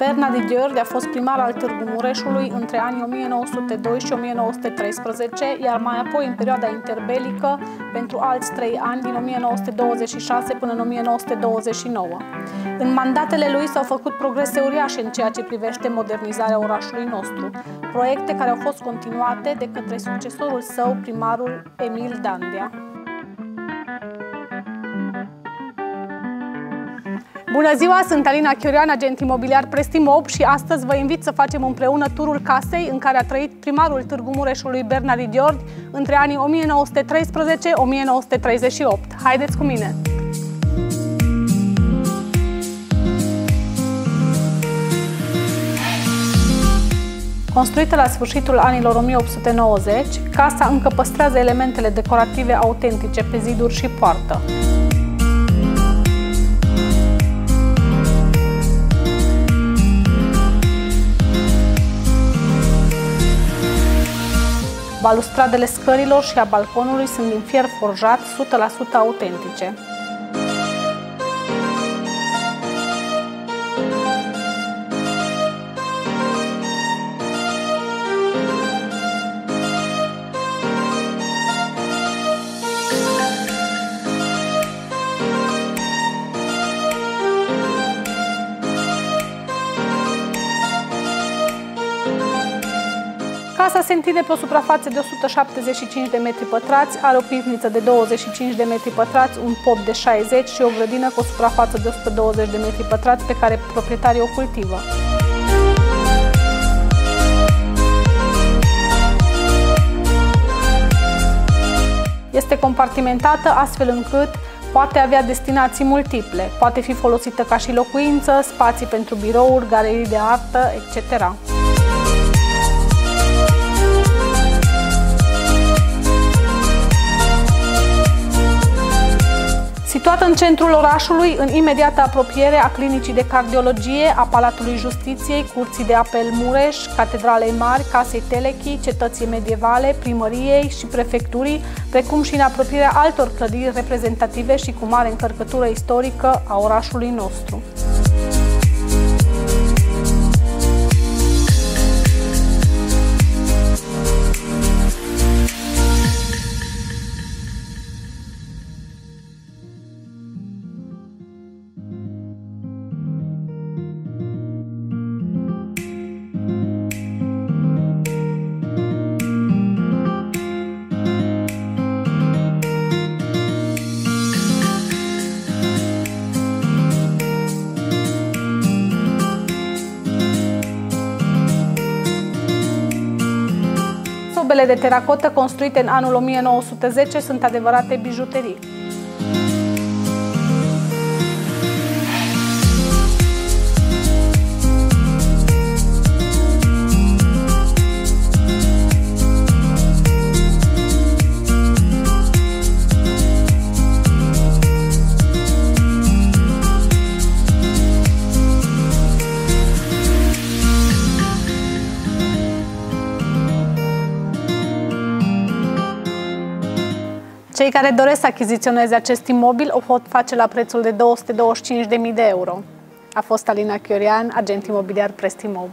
Bernard Gheorghe a fost primar al Târgu Mureșului între anii 1902 și 1913, iar mai apoi în perioada interbelică pentru alți 3 ani, din 1926 până în 1929. În mandatele lui s-au făcut progrese uriașe în ceea ce privește modernizarea orașului nostru, proiecte care au fost continuate de către succesorul său, primarul Emil Dandea. Bună ziua, sunt Alina Chiorian, agent imobiliar Prestimob și astăzi vă invit să facem împreună turul casei în care a trăit primarul Târgu Mureșului Bernard Gheorghe între anii 1913-1938. Haideți cu mine! Construită la sfârșitul anilor 1890, casa încă păstrează elementele decorative autentice pe ziduri și poartă. Balustradele scărilor și a balconului sunt din fier forjat, 100% autentice. Casa se întinde pe o suprafață de 175 de metri pătrați, are o pivniță de 25 de metri pătrați, un pop de 60 și o grădină cu o suprafață de 120 de metri pătrați pe care proprietarii o cultivă. Este compartimentată astfel încât poate avea destinații multiple, poate fi folosită ca și locuință, spații pentru birouri, galerii de artă, etc. Situată în centrul orașului, în imediată apropiere a clinicii de cardiologie, a Palatului Justiției, Curții de Apel Mureș, Catedralei Mari, Casei Telechii, Cetății Medievale, Primăriei și Prefecturii, precum și în apropierea altor clădiri reprezentative și cu mare încărcătură istorică a orașului nostru. Sobele de teracotă construite în anul 1910 sunt adevărate bijuterii. Cei care doresc să achiziționeze acest imobil o pot face la prețul de 225.000 de euro. A fost Alina Chiorian, agent imobiliar Prestimob.